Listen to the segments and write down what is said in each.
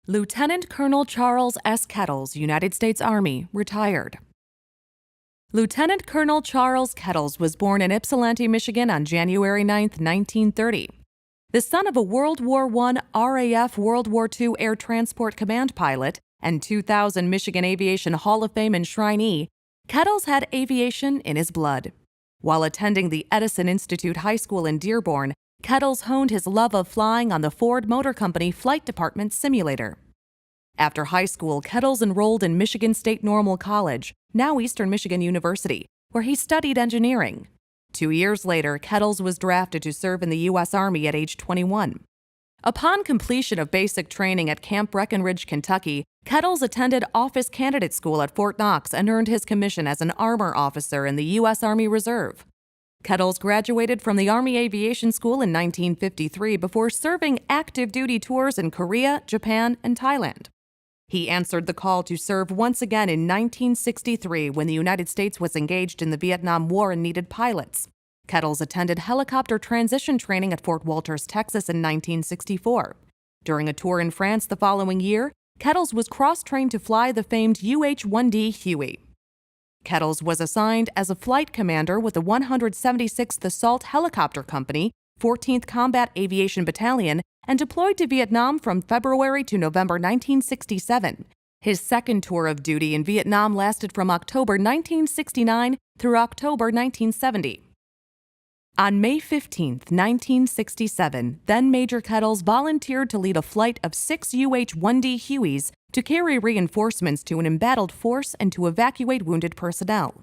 Lieutenant Colonel Charles S. Kettles, United States Army, retired. Lieutenant Colonel Charles Kettles was born in Ypsilanti, Michigan on January 9, 1930. The son of a World War I RAF World War II Air Transport Command pilot and 2000 Michigan Aviation Hall of Fame enshrinee, Kettles had aviation in his blood. While attending the Edison Institute High School in Dearborn, Kettles honed his love of flying on the Ford Motor Company Flight Department simulator. After high school, Kettles enrolled in Michigan State Normal College, now Eastern Michigan University, where he studied engineering. 2 years later, Kettles was drafted to serve in the U.S. Army at age 21. Upon completion of basic training at Camp Breckenridge, Kentucky, Kettles attended Office Candidate School at Fort Knox and earned his commission as an armor officer in the U.S. Army Reserve. Kettles graduated from the Army Aviation School in 1953 before serving active duty tours in Korea, Japan, and Thailand. He answered the call to serve once again in 1963 when the United States was engaged in the Vietnam War and needed pilots. Kettles attended helicopter transition training at Fort Walters, Texas in 1964. During a tour in France the following year, Kettles was cross-trained to fly the famed UH-1D Huey. Kettles was assigned as a flight commander with the 176th Assault Helicopter Company, 14th Combat Aviation Battalion, and deployed to Vietnam from February to November 1967. His second tour of duty in Vietnam lasted from October 1969 through October 1970. On May 15, 1967, then Major Kettles volunteered to lead a flight of 6 UH-1D Hueys to carry reinforcements to an embattled force and to evacuate wounded personnel.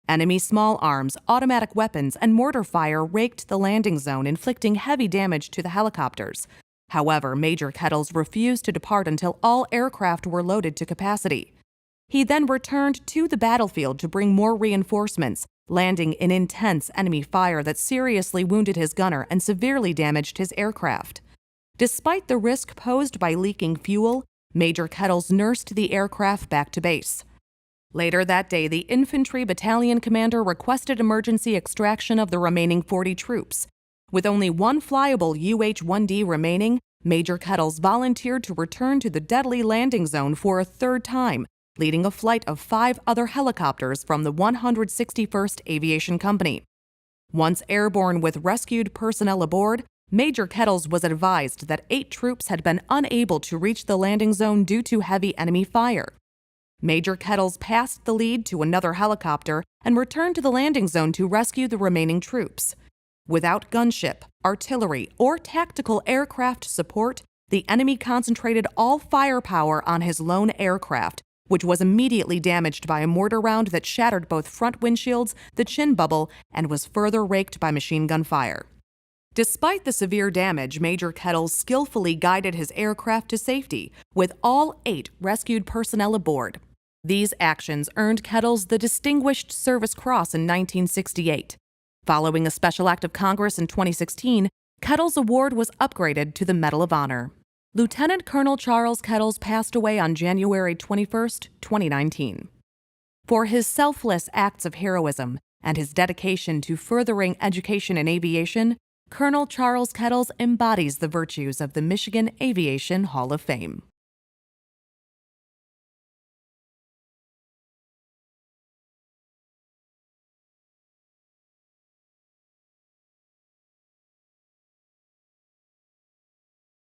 Enemy small arms, automatic weapons, and mortar fire raked the landing zone, inflicting heavy damage to the helicopters. However, Major Kettles refused to depart until all aircraft were loaded to capacity. He then returned to the battlefield to bring more reinforcements, landing in intense enemy fire that seriously wounded his gunner and severely damaged his aircraft. Despite the risk posed by leaking fuel, Major Kettles nursed the aircraft back to base. Later that day, the infantry battalion commander requested emergency extraction of the remaining 40 troops. With only one flyable UH-1D remaining, Major Kettles volunteered to return to the deadly landing zone for a third time, leading a flight of 5 other helicopters from the 161st Aviation Company. Once airborne with rescued personnel aboard, Major Kettles was advised that 8 troops had been unable to reach the landing zone due to heavy enemy fire. Major Kettles passed the lead to another helicopter and returned to the landing zone to rescue the remaining troops. Without gunship, artillery, or tactical aircraft support, the enemy concentrated all firepower on his lone aircraft, which was immediately damaged by a mortar round that shattered both front windshields, the chin bubble, and was further raked by machine gun fire. Despite the severe damage, Major Kettles skillfully guided his aircraft to safety, with all 8 rescued personnel aboard. These actions earned Kettles the Distinguished Service Cross in 1968. Following a special act of Congress in 2016, Kettles' award was upgraded to the Medal of Honor. Lieutenant Colonel Charles Kettles passed away on January 21, 2019. For his selfless acts of heroism and his dedication to furthering education in aviation, Colonel Charles Kettles embodies the virtues of the Michigan Aviation Hall of Fame.